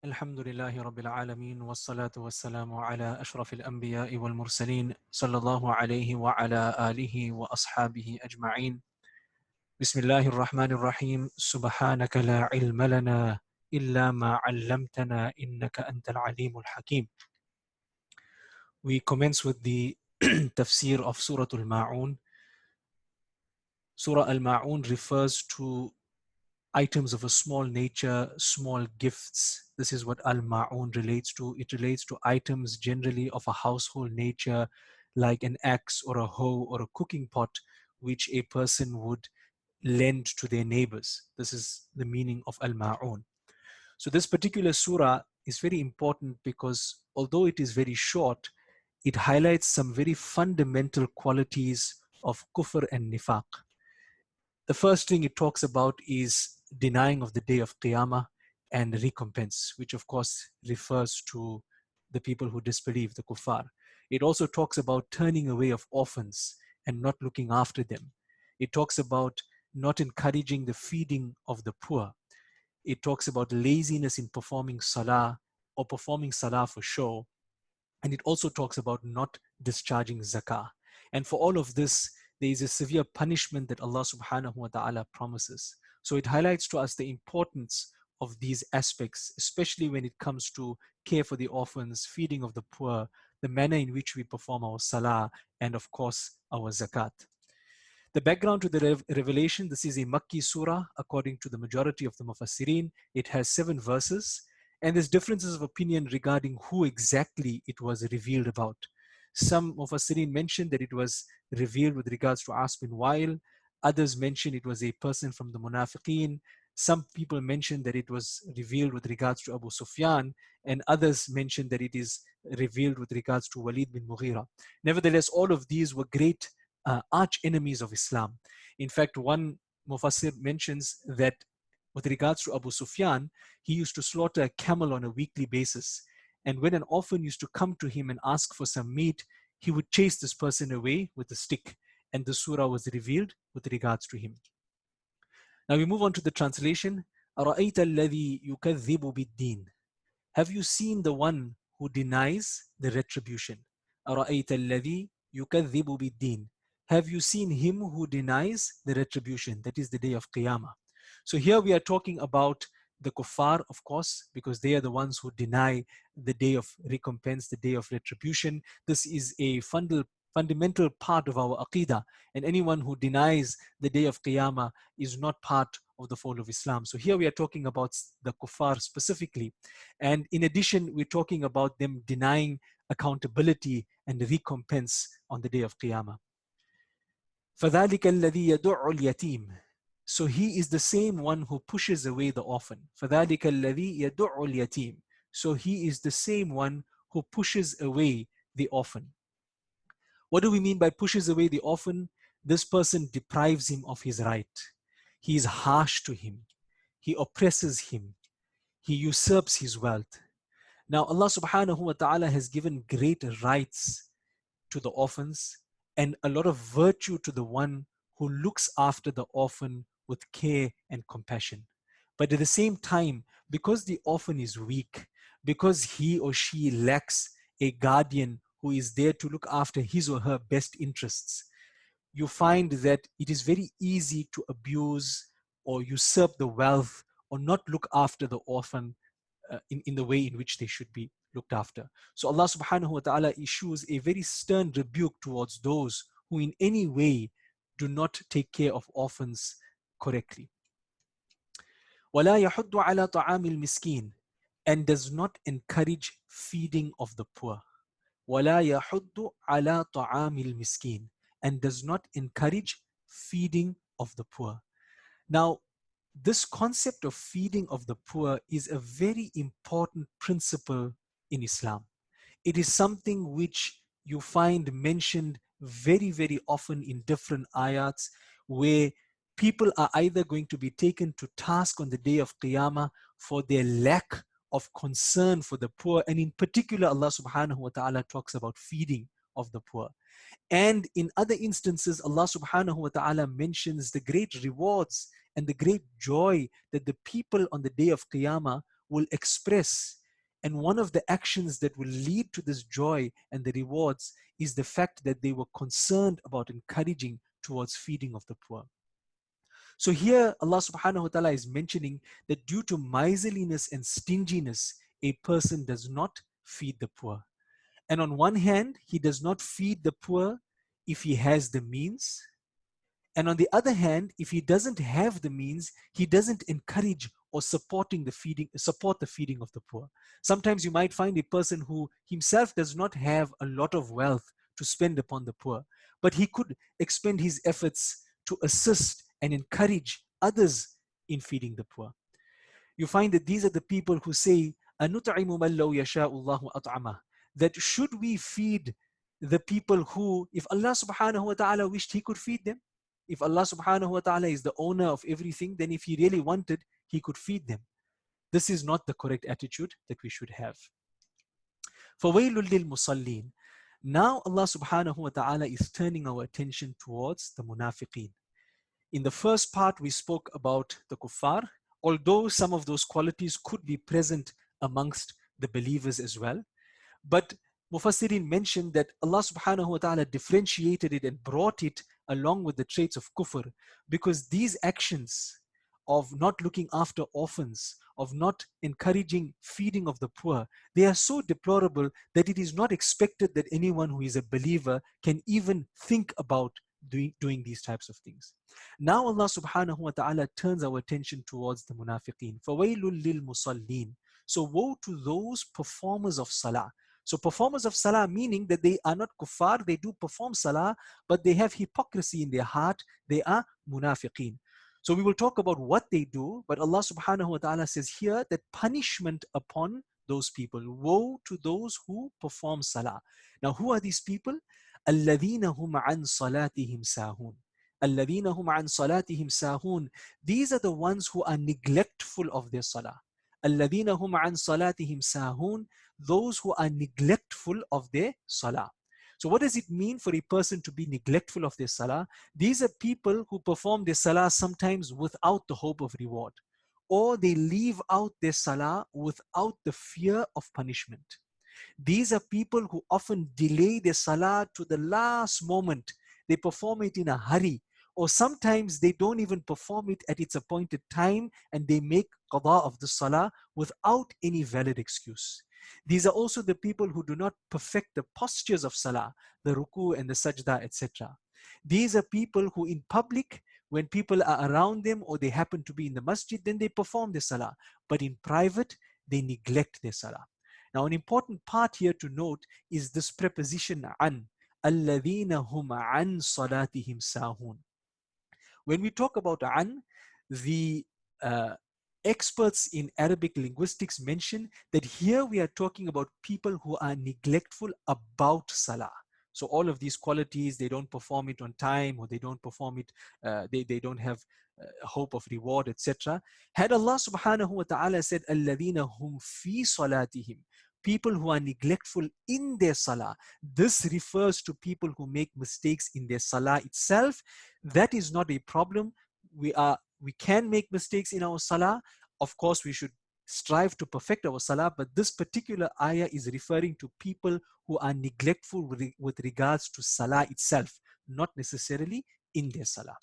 الحمد لله رب العالمين والصلاة والسلام على أشرف الأنبياء والمرسلين صلى الله عليه وعلى آله وأصحابه أجمعين. بسم الله الرحمن الرحيم. سبحانك لا علم لنا إلا ما علمتنا إنك أنت العليم الحكيم. We commence with the tafsir of Surah Al-Ma'un. Surah Al-Ma'un refers to items of a small nature, small gifts. This is what Al-Ma'un relates to. It relates to items generally of a household nature, like an axe or a hoe or a cooking pot, which a person would lend to their neighbors. This is the meaning of Al-Ma'un. So this particular surah is very important because although it is very short, it highlights some very fundamental qualities of kufr and nifaq. The first thing it talks about is denying of the day of Qiyamah and recompense, which of course refers to the people who disbelieve, the kuffar. It also talks about turning away of orphans and not looking after them. It talks about not encouraging the feeding of the poor. It talks about laziness in performing salah or performing salah for show. And it also talks about not discharging zakah. And for all of this, there is a severe punishment that Allah subhanahu wa ta'ala promises. So it highlights to us the importance of these aspects, especially when it comes to care for the orphans, feeding of the poor, the manner in which we perform our salah, and of course, our zakat. The background to the revelation, this is a Makki surah, according to the majority of the Mufassirin. It has 7 verses, and there's differences of opinion regarding who exactly it was revealed about. Some Mufassirin mentioned that it was revealed with regards to As bin Wa'il. Others mentioned it was a person from the Munafiqeen. Some people mentioned that it was revealed with regards to Abu Sufyan, and others mentioned that it is revealed with regards to Walid bin Mughira. Nevertheless, all of these were great arch enemies of Islam. In fact, one Mufassir mentions that with regards to Abu Sufyan, he used to slaughter a camel on a weekly basis. And when an orphan used to come to him and ask for some meat, he would chase this person away with a stick. And the surah was revealed with regards to him. Now we move on to the translation. أَرَأَيْتَ الَّذِي يُكَذِّبُ بِالدِّينِ. Have you seen the one who denies the retribution? أَرَأَيْتَ الَّذِي يُكَذِّبُ بِالدِّينِ. Have you seen him who denies the retribution? That is the day of Qiyamah. So here we are talking about the kuffar, of course, because they are the ones who deny the day of recompense, the day of retribution. This is a fundamental part of our aqidah, and anyone who denies the day of Qiyamah is not part of the fold of Islam. So here we are talking about the kuffar specifically, and in addition we're talking about them denying accountability and recompense on the day of Qiyamah. فَذَلِكَ الَّذِي يَدُعُّ الْيَتِيمِ. So he is the same one who pushes away the orphan. فَذَلِكَ الَّذِي يَدُعُّ الْيَتِيمِ. So he is the same one who pushes away the orphan. What do we mean by pushes away the orphan? This person deprives him of his right. He is harsh to him. He oppresses him. He usurps his wealth. Now Allah subhanahu wa ta'ala has given great rights to the orphans and a lot of virtue to the one who looks after the orphan with care and compassion. But at the same time, because the orphan is weak, because he or she lacks a guardian who is there to look after his or her best interests, you find that it is very easy to abuse or usurp the wealth or not look after the orphan in the way in which they should be looked after. So Allah subhanahu wa ta'ala issues a very stern rebuke towards those who in any way do not take care of orphans correctly. وَلَا يَحُدُّ عَلَى طَعَامِ الْمِسْكِينِ. And does not encourage feeding of the poor. وَلَا يَحُدُّ عَلَى طَعَامِ الْمِسْكِينِ. And does not encourage feeding of the poor. Now, this concept of feeding of the poor is a very important principle in Islam. It is something which you find mentioned very, very often in different ayats, where people are either going to be taken to task on the day of Qiyamah for their lack of concern for the poor. And in particular, Allah subhanahu wa ta'ala talks about feeding of the poor. And in other instances, Allah subhanahu wa ta'ala mentions the great rewards and the great joy that the people on the day of Qiyamah will express. And one of the actions that will lead to this joy and the rewards is the fact that they were concerned about encouraging towards feeding of the poor. So here Allah subhanahu wa ta'ala is mentioning that due to miserliness and stinginess, a person does not feed the poor. And on one hand, he does not feed the poor if he has the means. And on the other hand, if he doesn't have the means, he doesn't encourage or support the feeding of the poor. Sometimes you might find a person who himself does not have a lot of wealth to spend upon the poor, but he could expend his efforts to assist and encourage others in feeding the poor. You find that these are the people who say, أَنُطْعِمُ مَنْ لَوْ يَشَاءُ اللَّهُ أَطْعَمَهُ, that should we feed the people who, if Allah subhanahu wa ta'ala wished, He could feed them. If Allah subhanahu wa ta'ala is the owner of everything, then if He really wanted, He could feed them. This is not the correct attitude that we should have. فَوَيْلٌ لِلْمُصَلِّينَ. Now Allah subhanahu wa ta'ala is turning our attention towards the munafiqeen. In the first part, we spoke about the kuffar, although some of those qualities could be present amongst the believers as well. But Mufassirin mentioned that Allah subhanahu wa ta'ala differentiated it and brought it along with the traits of kufr, because these actions of not looking after orphans, of not encouraging feeding of the poor, they are so deplorable that it is not expected that anyone who is a believer can even think about doing these types of things. Now Allah subhanahu wa ta'ala turns our attention towards the munafiqeen. فَوَيْلٌ لِلْمُصَلِّينَ. So woe to those performers of salah. So performers of salah meaning that they are not kuffar, they do perform salah, but they have hypocrisy in their heart, they are munafiqeen. So we will talk about what they do, but Allah subhanahu wa ta'ala says here that punishment upon those people. Woe to those who perform salah. Now who are these people? الَّذِينَ هُمْ عَنْ صَلَاتِهِمْ سَاهُونَ. الَّذِينَ هُمْ عَنْ صَلَاتِهِمْ سَاهُونَ. These are the ones who are neglectful of their salah. الَّذِينَ هُمْ عَنْ صَلَاتِهِمْ سَاهُونَ. Those who are neglectful of their salah. So what does it mean for a person to be neglectful of their salah? These are people who perform their salah sometimes without the hope of reward, or they leave out their salah without the fear of punishment. These are people who often delay their salah to the last moment. They perform it in a hurry, or sometimes they don't even perform it at its appointed time, and they make qada of the salah without any valid excuse. These are also the people who do not perfect the postures of salah, the ruku and the sajda, etc. These are people who in public, when people are around them or they happen to be in the masjid, then they perform their salah. But in private, they neglect their salah. Now, an important part here to note is this preposition an. الَّذِينَ هُمْ عَنْ صَلَاتِهِمْ سَاهُونَ. When we talk about an, the experts in Arabic linguistics mention that here we are talking about people who are neglectful about salah. So all of these qualities, they don't perform it on time, or they don't perform it, they don't have hope of reward, etc. Had Allah subhanahu wa ta'ala said, الَّذِينَ هُمْ فِي صَلَاتِهِمْ, people who are neglectful in their salah, this refers to people who make mistakes in their salah itself. That is not a problem. We can make mistakes in our salah. Of course, we should strive to perfect our salah, but this particular ayah is referring to people who are neglectful with regards to salah itself, not necessarily in their salah.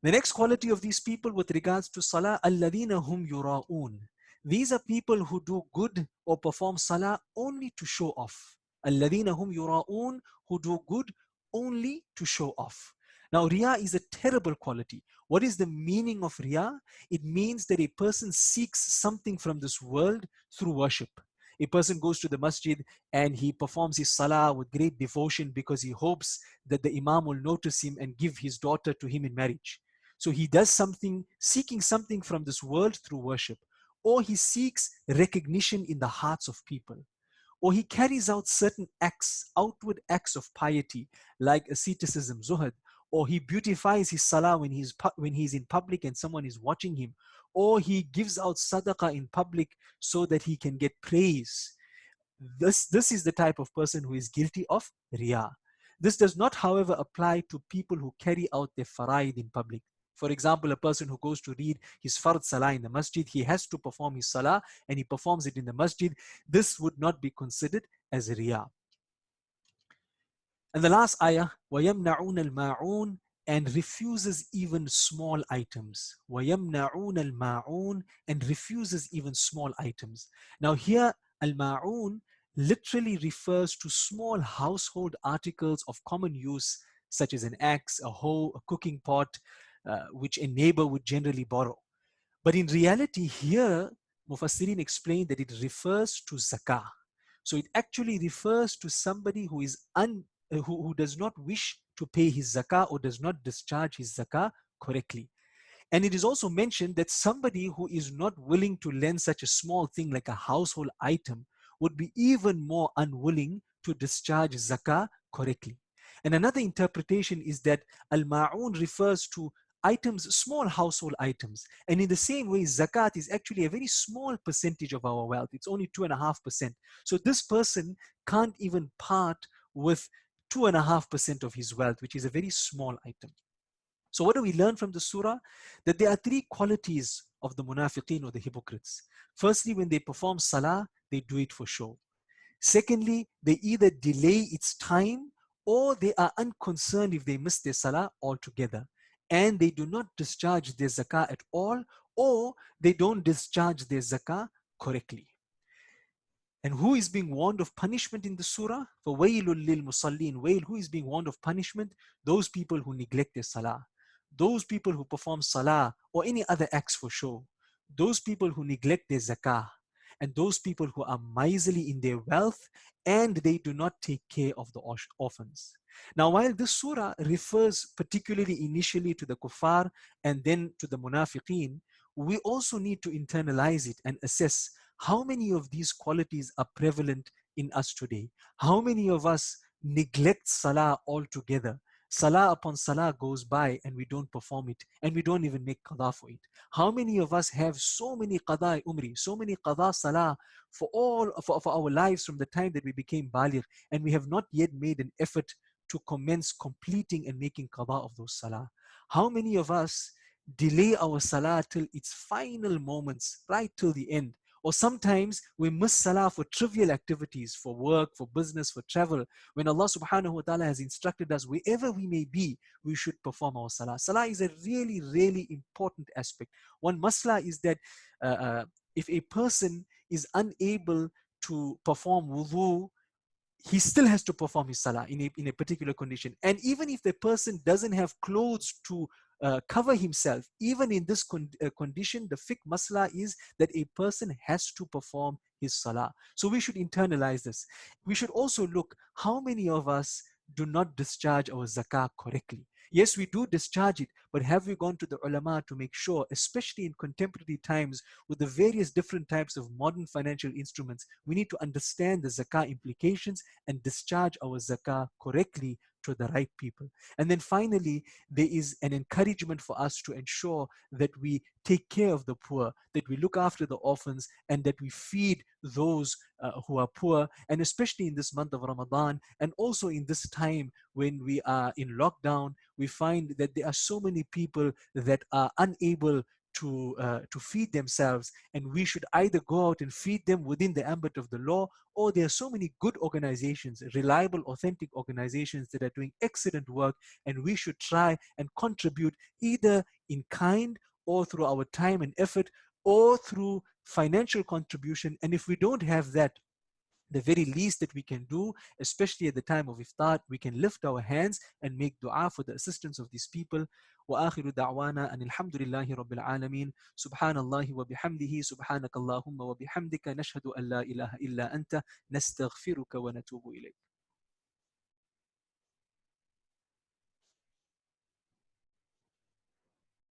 The next quality of these people with regards to salah, الَّذِينَ هُمْ يُرَاءُونَ. These are people who do good or perform salah only to show off. الَّذِينَ هُمْ يُرَاءُونَ, who do good only to show off. Now, riya is a terrible quality. What is the meaning of riya? It means that a person seeks something from this world through worship. A person goes to the masjid and he performs his salah with great devotion because he hopes that the imam will notice him and give his daughter to him in marriage. So he does something, seeking something from this world through worship. Or he seeks recognition in the hearts of people. Or he carries out certain acts, outward acts of piety, like asceticism, zuhad. Or he beautifies his salah when he's in public and someone is watching him. Or he gives out sadaqah in public so that he can get praise. This is the type of person who is guilty of riya. This does not, however, apply to people who carry out their faraid in public. For example, a person who goes to read his fard salah in the masjid, he has to perform his salah and he performs it in the masjid. This would not be considered as riyah. And the last ayah, وَيَمْنَعُونَ الْمَاعُونَ, and refuses even small items. وَيَمْنَعُونَ الْمَاعُونَ, and refuses even small items. Now here, al-ma'un literally refers to small household articles of common use, such as an axe, a hoe, a cooking pot, which a neighbor would generally borrow. But in reality here, Mufassirin explained that it refers to zakah. So it actually refers to somebody who is who does not wish to pay his zakah or does not discharge his zakah correctly. And it is also mentioned that somebody who is not willing to lend such a small thing like a household item would be even more unwilling to discharge zakah correctly. And another interpretation is that al-ma'un refers to items, small household items. And in the same way, zakat is actually a very small percentage of our wealth. It's only 2.5%. So this person can't even part with 2.5% of his wealth, which is a very small item. So what do we learn from the surah? That there are three qualities of the munafiqeen or the hypocrites. Firstly, when they perform salah, they do it for show. Secondly, they either delay its time or they are unconcerned if they miss their salah altogether. And they do not discharge their zakah at all, or they don't discharge their zakah correctly. And who is being warned of punishment in the surah? For wailul lil musallin, wail, who is being warned of punishment? Those people who neglect their salah. Those people who perform salah or any other acts for show. Those people who neglect their zakah. And those people who are miserly in their wealth and they do not take care of the orphans. Now, while this surah refers particularly initially to the kuffar and then to the munafiqeen, we also need to internalize it and assess how many of these qualities are prevalent in us today. How many of us neglect salah altogether? Salah upon salah goes by and we don't perform it and we don't even make qada for it. How many of us have so many qada umri, so many qada salah for our lives from the time that we became baligh, and we have not yet made an effort to commence completing and making qada of those salah? How many of us delay our salah till its final moments, right till the end? Or sometimes we miss salah for trivial activities, for work, for business, for travel. When Allah subhanahu wa ta'ala has instructed us, wherever we may be, we should perform our salah. Salah is a really, really important aspect. One masla is that if a person is unable to perform wudu, he still has to perform his salah in a particular condition. And even if the person doesn't have clothes to cover himself, even in this condition, the fiqh masla is that a person has to perform his salah. So we should internalize this. We should also look how many of us do not discharge our zakah correctly. Yes, we do discharge it, but have we gone to the ulama to make sure, especially in contemporary times with the various different types of modern financial instruments, we need to understand the zakah implications and discharge our zakah correctly to the right people. And then finally, there is an encouragement for us to ensure that we take care of the poor, that we look after the orphans, and that we feed those who are poor, and especially in this month of Ramadan, and also in this time when we are in lockdown, we find that there are so many people that are unable to feed themselves, and we should either go out and feed them within the ambit of the law, or there are so many good organizations, reliable, authentic organizations that are doing excellent work, and we should try and contribute either in kind or through our time and effort or through financial contribution. And if we don't have that, the very least that we can do, especially at the time of iftar, we can lift our hands and make dua for the assistance of these people. وآخر دعوانا أن الحمد لله رب العالمين سبحان الله وبحمده سبحانك اللهم وبحمدك نشهد أن لا إله إلا أنت نستغفرك ونتوب إليك.